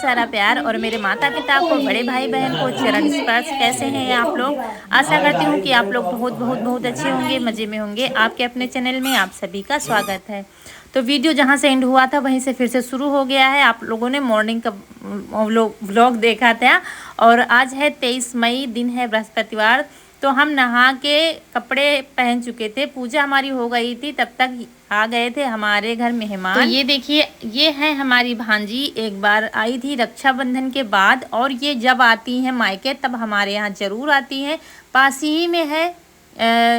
सारा प्यार और मेरे माता पिता को, बड़े भाई बहन को चरण स्पर्श। कैसे हैं आप लोग? आशा करती हूँ कि आप लोग बहुत बहुत बहुत अच्छे होंगे, मज़े में होंगे। आपके अपने चैनल में आप सभी का स्वागत है। तो वीडियो जहाँ से एंड हुआ था वहीं से फिर से शुरू हो गया है। आप लोगों ने मॉर्निंग का व्लॉग देखा था और आज है 23 मई, दिन है बृहस्पतिवार। तो हम नहा के कपड़े पहन चुके थे, पूजा हमारी हो गई थी, तब तक आ गए थे हमारे घर मेहमान। तो ये देखिए, ये है हमारी भांजी। एक बार आई थी रक्षाबंधन के बाद, और ये जब आती हैं मायके तब हमारे यहाँ ज़रूर आती हैं। पास ही में है,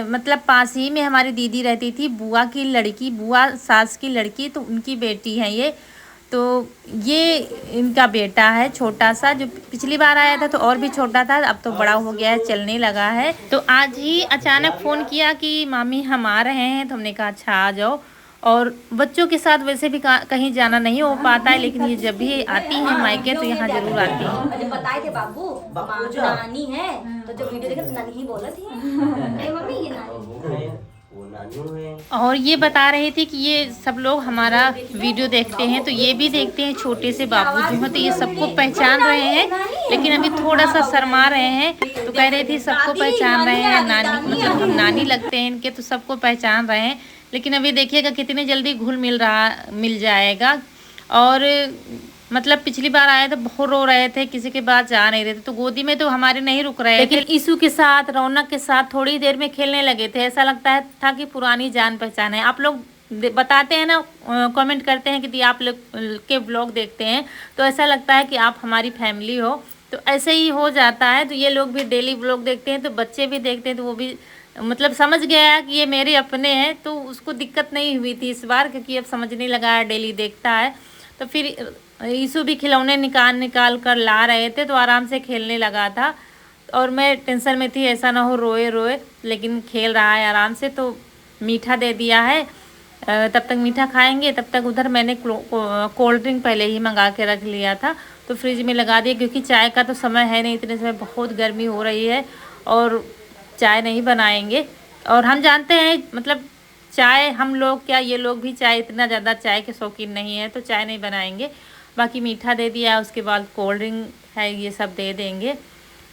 मतलब पास ही में हमारी दीदी रहती थी, बुआ की लड़की, बुआ सास की लड़की, तो उनकी बेटी है ये। तो ये इनका बेटा है छोटा सा, जो पिछली बार आया था तो और भी छोटा था, अब तो बड़ा हो गया है, चलने लगा है। तो आज ही अचानक फ़ोन किया कि मामी हम आ रहे हैं, तो हमने कहा अच्छा आ जाओ। और बच्चों के साथ वैसे भी कहीं जाना नहीं हो पाता है, लेकिन ये जब भी आती हैं मायके तो यहाँ ज़रूर आती हैं। जब बताए थे बाबू नानी है, तो जब वीडियो देखे तो नानी ही बोला थी मम्मी ये नानी। और ये बता रही थी कि ये सब लोग हमारा वीडियो देखते हैं, तो ये भी देखते हैं। छोटे से बाबू जो हैं तो ये सबको पहचान रहे हैं, लेकिन अभी थोड़ा सा शर्मा रहे हैं। तो कह रही थी सबको पहचान रहे हैं, नानी मतलब हम नानी लगते हैं इनके, तो सबको पहचान रहे हैं। लेकिन अभी देखिएगा कितनी जल्दी घुल मिल जाएगा। और मतलब पिछली बार आए तो बहुत रो रहे थे, किसी के पास जा नहीं रहे थे, तो गोदी में तो हमारे नहीं रुक रहे थे, लेकिन ईशु के साथ, रौनक के साथ थोड़ी देर में खेलने लगे थे। ऐसा लगता है था कि पुरानी जान पहचान है। आप लोग बताते हैं ना, कमेंट करते हैं कि आप लोग के व्लॉग देखते हैं तो ऐसा लगता है कि आप हमारी फैमिली हो, तो ऐसे ही हो जाता है। तो ये लोग भी डेली व्लॉग देखते हैं, तो बच्चे भी देखते हैं, तो वो भी मतलब समझ गया कि ये मेरे अपने हैं, तो उसको दिक्कत नहीं हुई थी इस बार, क्योंकि अब समझने लगा है, डेली देखता है। तो फिर ईशु भी खिलौने निकाल कर ला रहे थे, तो आराम से खेलने लगा था। और मैं टेंशन में थी ऐसा ना हो रोए, लेकिन खेल रहा है आराम से। तो मीठा दे दिया है, तब तक मीठा खाएंगे। तब तक उधर मैंने कोल्ड ड्रिंक पहले ही मंगा के रख लिया था, तो फ्रिज में लगा दिया, क्योंकि चाय का तो समय है नहीं, इतने समय बहुत गर्मी हो रही है और चाय नहीं बनाएंगे। और हम जानते हैं मतलब चाय, हम लोग क्या ये लोग भी चाय, इतना ज़्यादा चाय के शौकीन नहीं है, तो चाय नहीं बनाएंगे। बाकी मीठा दे दिया, उसके बाद कोल्ड ड्रिंक है ये सब दे देंगे,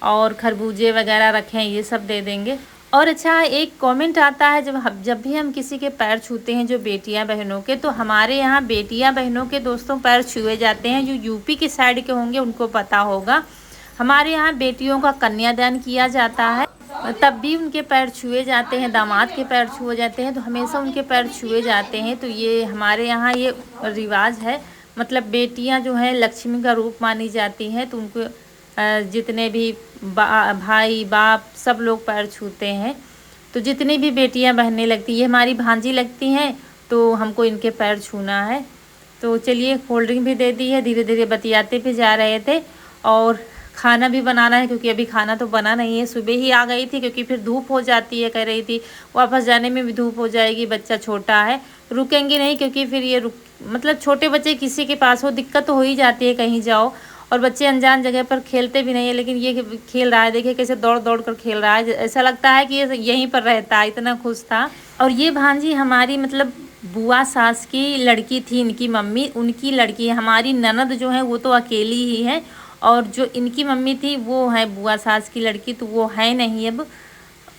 और खरबूजे वगैरह रखे हैं ये सब दे देंगे। और अच्छा, एक कमेंट आता है, जब भी हम किसी के पैर छूते हैं, जो बेटियां बहनों के, तो हमारे यहाँ बेटियां बहनों के दोस्तों पैर छुए जाते हैं। जो यूपी के साइड के होंगे उनको पता होगा, हमारे यहाँ बेटियों का कन्यादान किया जाता है, तब भी उनके पैर छुए जाते हैं। दामाद के पैर छुए जाते हैं, तो हमेशा उनके पैर छुए जाते हैं। तो ये हमारे यहाँ ये रिवाज है। मतलब बेटियां जो हैं लक्ष्मी का रूप मानी जाती हैं, तो उनको जितने भी भाई बाप सब लोग पैर छूते हैं। तो जितनी भी बेटियां बहनें लगती, ये हमारी भांजी लगती हैं, तो हमको इनके पैर छूना है। तो चलिए, कोल्ड ड्रिंक भी दे दी है, धीरे धीरे बतियाते भी जा रहे थे। और खाना भी बनाना है, क्योंकि अभी खाना तो बना नहीं है, सुबह ही आ गई थी, क्योंकि फिर धूप हो जाती है। कह रही थी वापस जाने में भी धूप हो जाएगी, बच्चा छोटा है, रुकेंगे नहीं, क्योंकि फिर ये मतलब छोटे बच्चे किसी के पास हो, दिक्कत तो हो ही जाती है कहीं जाओ। और बच्चे अनजान जगह पर खेलते भी नहीं है, लेकिन ये खेल रहा है, देखिए कैसे दौड़ दौड़ कर खेल रहा है, ऐसा लगता है कि ये यहीं पर रहता है, इतना खुश था। और ये भांजी हमारी मतलब बुआ सास की लड़की थी, इनकी मम्मी उनकी लड़की है। हमारी ननद जो है वो तो अकेली ही है, और जो इनकी मम्मी थी वो है बुआ सास की लड़की, तो वो है नहीं अब।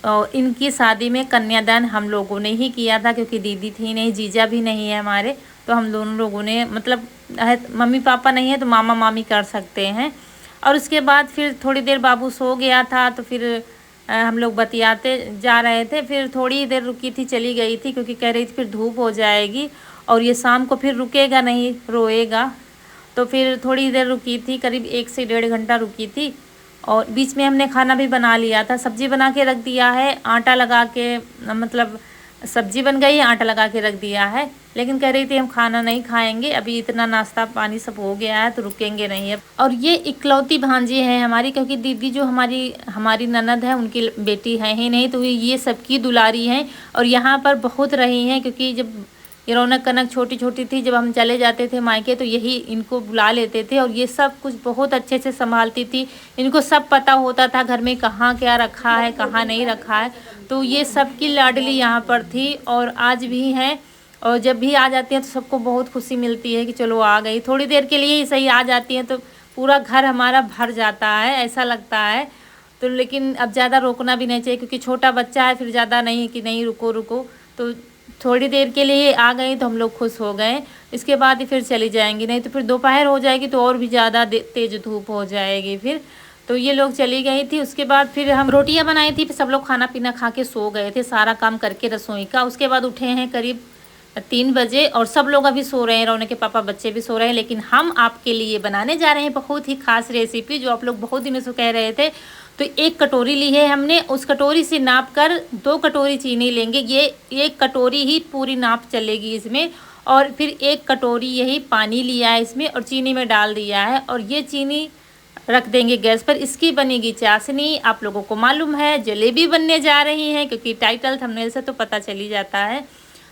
और इनकी शादी में कन्यादान हम लोगों ने ही किया था, क्योंकि दीदी थी नहीं, जीजा भी नहीं है हमारे, तो हम दोनों लोगों ने, मतलब मम्मी पापा नहीं है तो मामा मामी कर सकते हैं। और उसके बाद फिर थोड़ी देर बाबू सो गया था, तो फिर हम लोग बतियाते जा रहे थे। फिर थोड़ी देर रुकी थी, चली गई थी, क्योंकि कह रही थी फिर धूप हो जाएगी और ये शाम को फिर रुकेगा नहीं, रोएगा। तो फिर थोड़ी देर रुकी थी, करीब 1 से 1.5 घंटा रुकी थी। और बीच में हमने खाना भी बना लिया था, सब्जी बना के रख दिया है, आटा लगा के, मतलब सब्जी बन गई, आटा लगा के रख दिया है। लेकिन कह रही थी हम खाना नहीं खाएंगे, अभी इतना नाश्ता पानी सब हो गया है, तो रुकेंगे नहीं अब। और ये इकलौती भांजी है हमारी, क्योंकि दीदी जो हमारी ननद है, उनकी बेटी है ही नहीं, तो ये सबकी दुलारी हैं। और यहाँ पर बहुत रही हैं, क्योंकि जब ये रौनक कनक छोटी छोटी थी, जब हम चले जाते थे मायके, तो यही इनको बुला लेते थे, और ये सब कुछ बहुत अच्छे से संभालती थी। इनको सब पता होता था घर में कहाँ क्या रखा है, कहाँ नहीं रखा है। तो ये सबकी लाडली यहाँ पर थी, और आज भी हैं। और जब भी आ जाती हैं तो सबको बहुत खुशी मिलती है कि चलो आ गई, थोड़ी देर के लिए ही सही आ जाती हैं, तो पूरा घर हमारा भर जाता है, ऐसा लगता है। तो लेकिन अब ज़्यादा रोकना भी नहीं चाहिए क्योंकि छोटा बच्चा है, फिर ज़्यादा नहीं कि नहीं रुको रुको। तो थोड़ी देर के लिए आ गई तो हम लोग खुश हो गए, इसके बाद ही फिर चली जाएंगी, नहीं तो फिर दोपहर हो जाएगी तो और भी ज़्यादा तेज़ धूप हो जाएगी फिर। तो ये लोग चली गई थी। उसके बाद फिर हम रोटियां बनाई थी, फिर सब लोग खाना पीना खा के सो गए थे, सारा काम करके रसोई का। उसके बाद उठे हैं करीब 3 बजे और सब लोग अभी सो रहे हैं, रौनक के पापा बच्चे भी सो रहे हैं। लेकिन हम आपके लिए बनाने जा रहे हैं बहुत ही खास रेसिपी जो आप लोग बहुत दिनों से कह रहे थे। तो 1 कटोरी ली है हमने, उस कटोरी से नाप कर 2 कटोरी चीनी लेंगे। ये 1 कटोरी ही पूरी नाप चलेगी इसमें। और फिर 1 कटोरी यही पानी लिया है इसमें और चीनी में डाल दिया है और ये चीनी रख देंगे गैस पर। इसकी बनेगी चाशनी। आप लोगों को मालूम है जलेबी बनने जा रही है क्योंकि टाइटल थंबनेल से तो पता चल ही जाता है।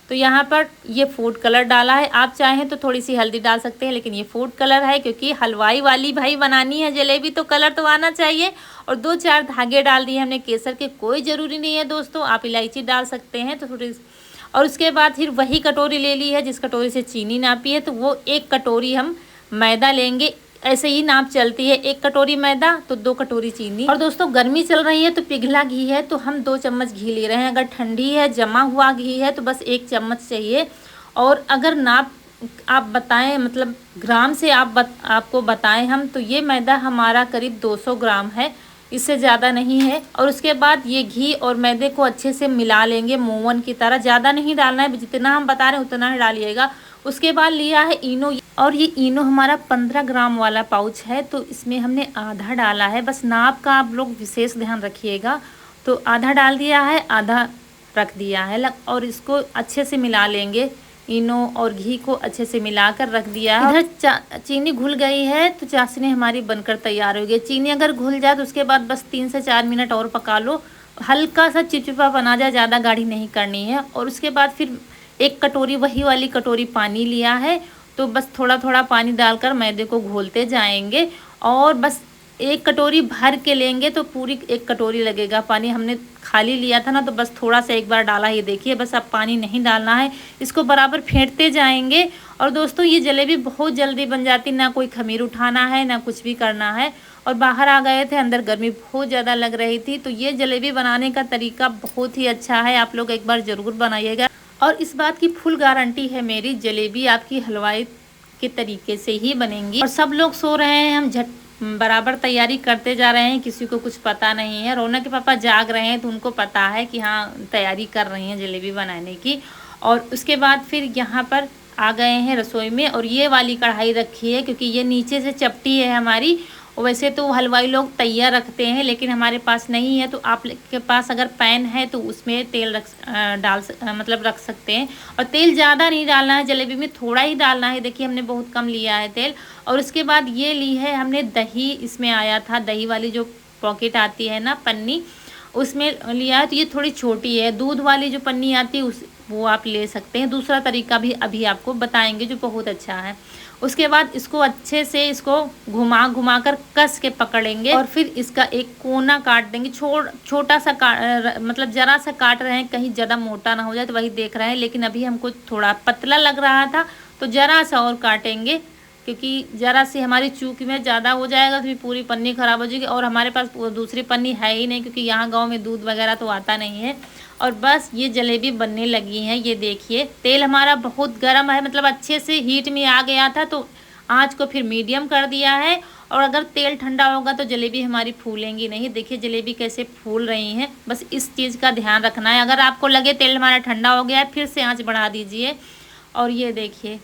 तो यहाँ पर ये फूड कलर डाला है, आप चाहें तो थोड़ी सी हल्दी डाल सकते हैं, लेकिन ये फूड कलर है क्योंकि हलवाई वाली भाई बनानी है जलेबी तो कलर तो आना चाहिए। और 2-4 धागे डाल दिए हमने केसर के, कोई ज़रूरी नहीं है दोस्तों, आप इलायची डाल सकते हैं तो थोड़ी। और उसके बाद फिर वही कटोरी ले ली है जिस कटोरी से चीनी नापी है, तो वो 1 कटोरी हम मैदा लेंगे। ऐसे ही नाप चलती है, 1 कटोरी मैदा तो 2 कटोरी चीनी। और दोस्तों गर्मी चल रही है तो पिघला घी है तो हम 2 चम्मच घी ले रहे हैं। अगर ठंडी है जमा हुआ घी है तो बस 1 चम्मच चाहिए। और अगर नाप आप बताएं मतलब ग्राम से आपको बताएं हम, तो ये मैदा हमारा करीब 200 ग्राम है, इससे ज़्यादा नहीं है। और उसके बाद ये घी और मैदे को अच्छे से मिला लेंगे मोवन की तरह, ज़्यादा नहीं डालना है, जितना हम बता रहे हैं उतना ही डालिएगा। उसके बाद लिया है इनो, और ये इनो हमारा 15 ग्राम वाला पाउच है तो इसमें हमने आधा डाला है। बस नाप का आप लोग विशेष ध्यान रखिएगा। तो आधा डाल दिया है, आधा रख दिया है और इसको अच्छे से मिला लेंगे। इनो और घी को अच्छे से मिलाकर रख दिया है। इधर चीनी घुल गई है तो चाशनी हमारी बनकर तैयार हो गई। चीनी अगर घुल जाए तो उसके बाद बस 3 से 4 मिनट और पका लो, हल्का सा चिपचिपा बना जाए, ज़्यादा गाढ़ी नहीं करनी है। और उसके बाद फिर 1 कटोरी वही वाली कटोरी पानी लिया है तो बस थोड़ा थोड़ा पानी डालकर मैदे को घोलते जाएंगे। और बस 1 कटोरी भर के लेंगे तो पूरी 1 कटोरी लगेगा पानी। हमने खाली लिया था ना तो बस थोड़ा सा एक बार डाला, ये देखिए। बस अब पानी नहीं डालना है, इसको बराबर फेंटते जाएंगे। और दोस्तों ये जलेबी बहुत जल्दी बन जाती, ना कोई खमीर उठाना है ना कुछ भी करना है। और बाहर आ गए थे, अंदर गर्मी बहुत ज़्यादा लग रही थी। तो ये जलेबी बनाने का तरीका बहुत ही अच्छा है, आप लोग एक बार ज़रूर बनाइएगा। और इस बात की फुल गारंटी है मेरी, जलेबी आपकी हलवाई के तरीके से ही बनेंगी। और सब लोग सो रहे हैं, हम झट बराबर तैयारी करते जा रहे हैं, किसी को कुछ पता नहीं है। रौनक के पापा जाग रहे हैं तो उनको पता है कि हाँ तैयारी कर रही हैं जलेबी बनाने की। और उसके बाद फिर यहाँ पर आ गए हैं रसोई में और ये वाली कढ़ाई रखी है क्योंकि ये नीचे से चपटी है हमारी। वैसे तो हलवाई लोग तैयार रखते हैं लेकिन हमारे पास नहीं है, तो आप के पास अगर पैन है तो उसमें तेल रख सकते हैं। और तेल ज़्यादा नहीं डालना है, जलेबी में थोड़ा ही डालना है। देखिए हमने बहुत कम लिया है तेल। और उसके बाद ये ली है हमने दही, इसमें आया था दही वाली जो पॉकेट आती है ना पन्नी, उसमें लिया है। तो ये थोड़ी छोटी है, दूध वाली जो पन्नी आती है वो आप ले सकते हैं। दूसरा तरीका भी अभी आपको बताएंगे जो बहुत अच्छा है। उसके बाद इसको अच्छे से इसको घुमा कर कस के पकड़ेंगे और फिर इसका एक कोना काट देंगे। छोटा सा मतलब ज़रा सा काट रहे हैं, कहीं ज़्यादा मोटा ना हो जाए तो वही देख रहे हैं। लेकिन अभी हमको थोड़ा पतला लग रहा था तो ज़रा सा और काटेंगे क्योंकि ज़रा सी हमारी चूक में ज़्यादा हो जाएगा तो फिर पूरी पन्नी ख़राब हो जाएगी। और हमारे पास दूसरी पन्नी है ही नहीं क्योंकि यहाँ गाँव में दूध वगैरह तो आता नहीं है। और बस ये जलेबी बनने लगी है। ये देखिए तेल हमारा बहुत गर्म है, मतलब अच्छे से हीट में आ गया था तो आँच को फिर मीडियम कर दिया है। और अगर तेल ठंडा होगा तो जलेबी हमारी फूलेंगी नहीं। देखिए जलेबी कैसे फूल रही हैं, बस इस चीज़ का ध्यान रखना है। अगर आपको लगे तेल हमारा ठंडा हो गया है फिर से आँच बढ़ा दीजिए। और ये देखिए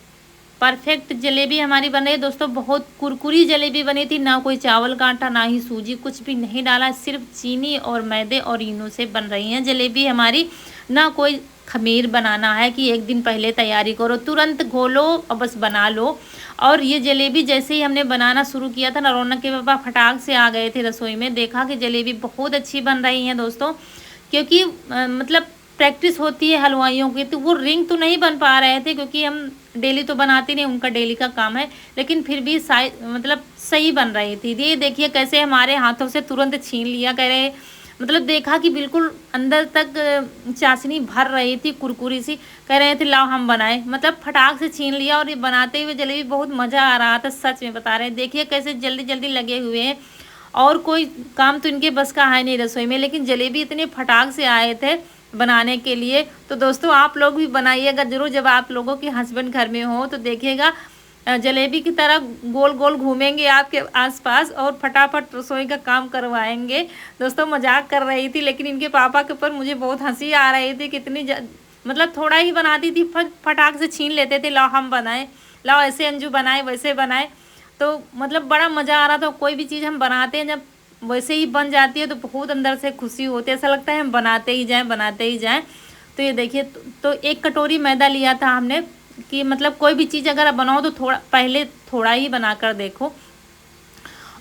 परफेक्ट जलेबी हमारी बन रही है दोस्तों। बहुत कुरकुरी जलेबी बनी थी, ना कोई चावल का आटा ना ही सूजी, कुछ भी नहीं डाला, सिर्फ चीनी और मैदे और इनो से बन रही हैं जलेबी हमारी। ना कोई खमीर बनाना है कि एक दिन पहले तैयारी करो, तुरंत घोलो और बस बना लो। और ये जलेबी जैसे ही हमने बनाना शुरू किया था ना, रौनक के पापा फटाक से आ गए थे रसोई में, देखा कि जलेबी बहुत अच्छी बन रही हैं दोस्तों। क्योंकि मतलब प्रैक्टिस होती है हलवाइयों की, तो वो रिंग तो नहीं बन पा रहे थे क्योंकि हम डेली तो बनाते नहीं, उनका डेली का काम है, लेकिन फिर भी मतलब सही बन रही थी। ये देखिए कैसे हमारे हाथों से तुरंत छीन लिया, कह रहे मतलब देखा कि बिल्कुल अंदर तक चाशनी भर रही थी, कुरकुरी सी। कह रहे थे लाओ हम बनाए, मतलब फटाक से छीन लिया और ये बनाते हुए जलेबी बहुत मज़ा आ रहा था, सच में बता रहे हैं। देखिए कैसे जल्दी जल्दी लगे हुए हैं, और कोई काम तो इनके बस का है नहीं रसोई में, लेकिन जलेबी इतने फटाक से आए थे बनाने के लिए। तो दोस्तों आप लोग भी बनाइएगा ज़रूर, जब आप लोगों के हस्बैंड घर में हो तो देखिएगा जलेबी की तरह गोल गोल घूमेंगे आपके आसपास और फटाफट रसोई का काम करवाएंगे। दोस्तों मजाक कर रही थी, लेकिन इनके पापा के ऊपर मुझे बहुत हंसी आ रही थी। कितनी मतलब थोड़ा ही बनाती थी, फटाक से छीन लेते थे, लाओ हम बनाए, लाओ ऐसे अंजू बनाए, वैसे बनाए। तो मतलब बड़ा मज़ा आ रहा था। कोई भी चीज़ हम बनाते हैं जब वैसे ही बन जाती है तो बहुत अंदर से खुशी होती है, ऐसा लगता है हम बनाते ही जाएं बनाते ही जाएं। तो ये देखिए, तो एक कटोरी मैदा लिया था हमने, कि मतलब कोई भी चीज़ अगर आप बनाओ तो थोड़ा पहले थोड़ा ही बनाकर देखो।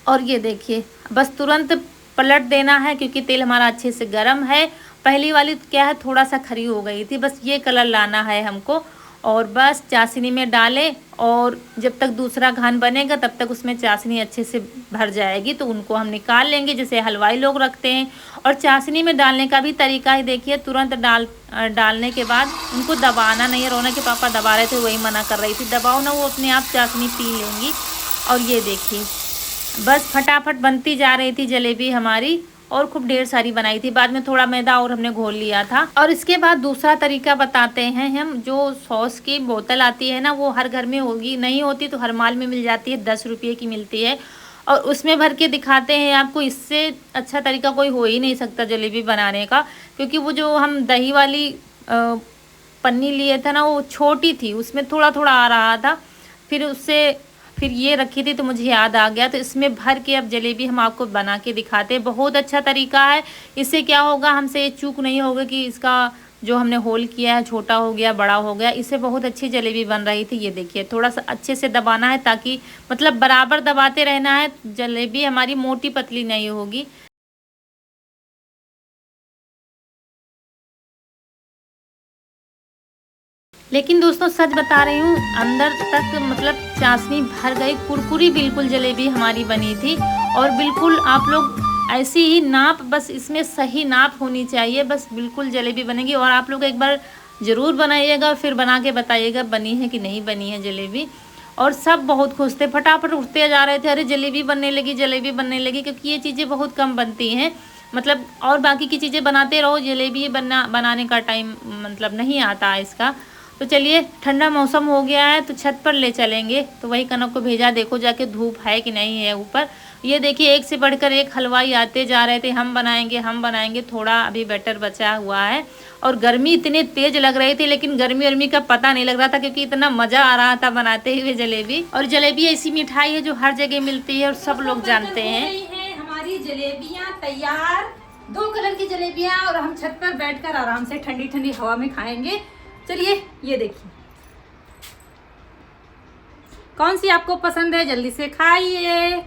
और ये देखिए बस तुरंत पलट देना है क्योंकि तेल हमारा अच्छे से गर्म है। पहली वाली क्या है थोड़ा सा खरी हो गई थी, बस ये कलर लाना है हमको। और बस चाशनी में डालें, और जब तक दूसरा घान बनेगा तब तक उसमें चाशनी अच्छे से भर जाएगी, तो उनको हम निकाल लेंगे जैसे हलवाई लोग रखते हैं। और चाशनी में डालने का भी तरीका ही देखिए, तुरंत डालने के बाद उनको दबाना नहीं है। रोना के पापा दबा रहे थे, वही मना कर रही थी, दबाओ ना, वो अपने आप चाशनी पी लेंगी। और ये देखिए बस फटाफट बनती जा रही थी जलेबी हमारी, और खूब ढेर सारी बनाई थी। बाद में थोड़ा मैदा और हमने घोल लिया था। और इसके बाद दूसरा तरीका बताते हैं हम। जो सॉस की बोतल आती है ना, वो हर घर में होगी, नहीं होती तो हर माल में मिल जाती है, 10 रुपये की मिलती है, और उसमें भर के दिखाते हैं आपको। इससे अच्छा तरीका कोई हो ही नहीं सकता जलेबी बनाने का, क्योंकि वो जो हम दही वाली पन्नी लिए थे ना, वो छोटी थी, उसमें थोड़ा थोड़ा आ रहा था। फिर ये रखी थी तो मुझे याद आ गया, तो इसमें भर के अब जलेबी हम आपको बना के दिखाते हैं। बहुत अच्छा तरीका है, इससे क्या होगा, हमसे ये चूक नहीं होगा कि इसका जो हमने होल किया है छोटा हो गया बड़ा हो गया। इससे बहुत अच्छी जलेबी बन रही थी। ये देखिए थोड़ा सा अच्छे से दबाना है, ताकि मतलब बराबर दबाते रहना है, जलेबी हमारी मोटी पतली नहीं होगी। लेकिन दोस्तों सच बता रही हूँ, अंदर तक मतलब चाशनी भर गई, कुरकुरी बिल्कुल जलेबी हमारी बनी थी। और बिल्कुल आप लोग ऐसी ही नाप, बस इसमें सही नाप होनी चाहिए, बस बिल्कुल जलेबी बनेगी। और आप लोग एक बार ज़रूर बनाइएगा, फिर बना के बताइएगा बनी है कि नहीं बनी है जलेबी। और सब बहुत खुश थे, फटाफट उठते जा रहे थे, अरे जलेबी बनने लगी, जलेबी बनने लगी, क्योंकि ये चीज़ें बहुत कम बनती हैं। मतलब और बाकी की चीज़ें बनाते रहो, जलेबी बनाने का टाइम मतलब नहीं आता इसका। तो चलिए ठंडा मौसम हो गया है तो छत पर ले चलेंगे। तो वही कनक को भेजा, देखो जाके धूप है कि नहीं है ऊपर। ये देखिए एक से बढ़कर एक हलवाई आते जा रहे थे, हम बनाएंगे हम बनाएंगे। थोड़ा अभी बैटर बचा हुआ है, और गर्मी इतनी तेज लग रही थी, लेकिन गर्मी का पता नहीं लग रहा था, क्योंकि इतना मज़ा आ रहा था बनाते हुए जलेबी। और जलेबी ऐसी मिठाई है जो हर जगह मिलती है और सब लोग जानते हैं। हमारी जलेबियाँ तैयार, 2 कलर की जलेबियाँ, और हम छत पर बैठकर आराम से ठंडी ठंडी हवा में खाएंगे। चलिए ये देखिए कौन सी आपको पसंद है, जल्दी से खाइए।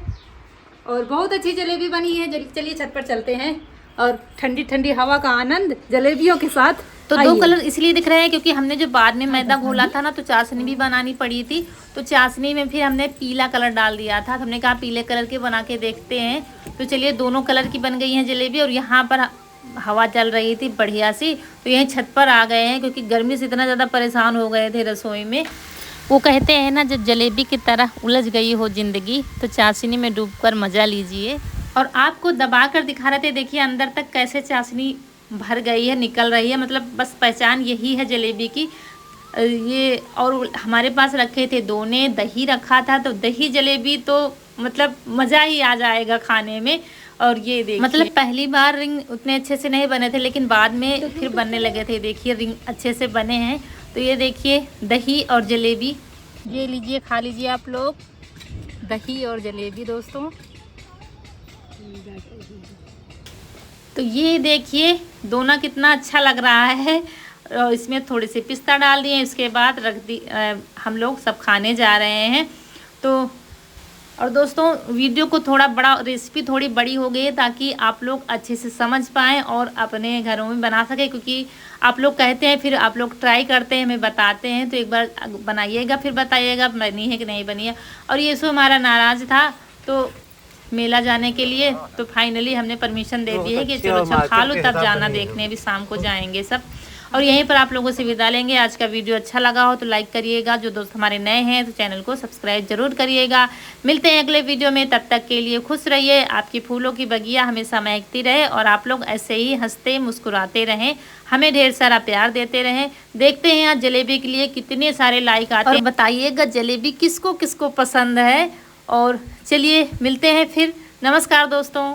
और बहुत अच्छी जलेबी बनी है। चलिए छत पर चलते हैं और ठंडी ठंडी हवा का आनंद जलेबियों के साथ। तो 2 कलर इसलिए दिख रहे हैं क्योंकि हमने जो बाद में मैदा घोला था ना, तो चाशनी भी बनानी पड़ी थी। तो चाशनी में फिर हमने पीला कलर डाल दिया था, तो हमने कहा पीले कलर के बना के देखते हैं। तो चलिए दोनों कलर की बन गई हैं जलेबी। और यहाँ पर हवा चल रही थी बढ़िया सी, तो यहीं छत पर आ गए हैं, क्योंकि गर्मी से इतना ज़्यादा परेशान हो गए थे रसोई में। वो कहते हैं ना, जब जलेबी की तरह उलझ गई हो ज़िंदगी तो चाशनी में डूबकर मज़ा लीजिए। और आपको दबा कर दिखा रहे थे, देखिए अंदर तक कैसे चाशनी भर गई है, निकल रही है। मतलब बस पहचान यही है जलेबी की। ये और हमारे पास रखे थे दोने, दही रखा था, तो दही जलेबी तो मतलब मज़ा ही आ जाएगा खाने में। और ये देखिए मतलब पहली बार रिंग उतने अच्छे से नहीं बने थे, लेकिन बाद में फिर बनने लगे थे। देखिए रिंग अच्छे से बने हैं। तो ये देखिए दही और जलेबी, ये लीजिए खा लीजिए आप लोग, दही और जलेबी दोस्तों। तो ये देखिए दोना कितना अच्छा लग रहा है। और इसमें थोड़े से पिस्ता डाल दिए, इसके बाद हम लोग सब खाने जा रहे हैं। तो और दोस्तों वीडियो को थोड़ा बड़ा, रेसिपी थोड़ी बड़ी हो गई है, ताकि आप लोग अच्छे से समझ पाएँ और अपने घरों में बना सकें। क्योंकि आप लोग कहते हैं, फिर आप लोग ट्राई करते हैं, हमें बताते हैं, तो एक बार बनाइएगा फिर बताइएगा बनी है कि नहीं बनी है। और ये सो हमारा नाराज़ था, तो मेला जाने के लिए। तो फाइनली हमने परमिशन दे दी है कि चलो अच्छा खा लो तब जाना देखने, अभी शाम को जाएंगे सब। और यहीं पर आप लोगों से विदा लेंगे। आज का वीडियो अच्छा लगा हो तो लाइक करिएगा, जो दोस्त हमारे नए हैं तो चैनल को सब्सक्राइब जरूर करिएगा। मिलते हैं अगले वीडियो में, तब तक के लिए खुश रहिए, आपकी फूलों की बगिया हमेशा महकती रहे और आप लोग ऐसे ही हंसते मुस्कुराते रहें, हमें ढेर सारा प्यार देते रहें। देखते हैं आज जलेबी के लिए कितने सारे लाइक आते हैं, बताइएगा जलेबी किसको किसको पसंद है। और चलिए मिलते हैं फिर, नमस्कार दोस्तों।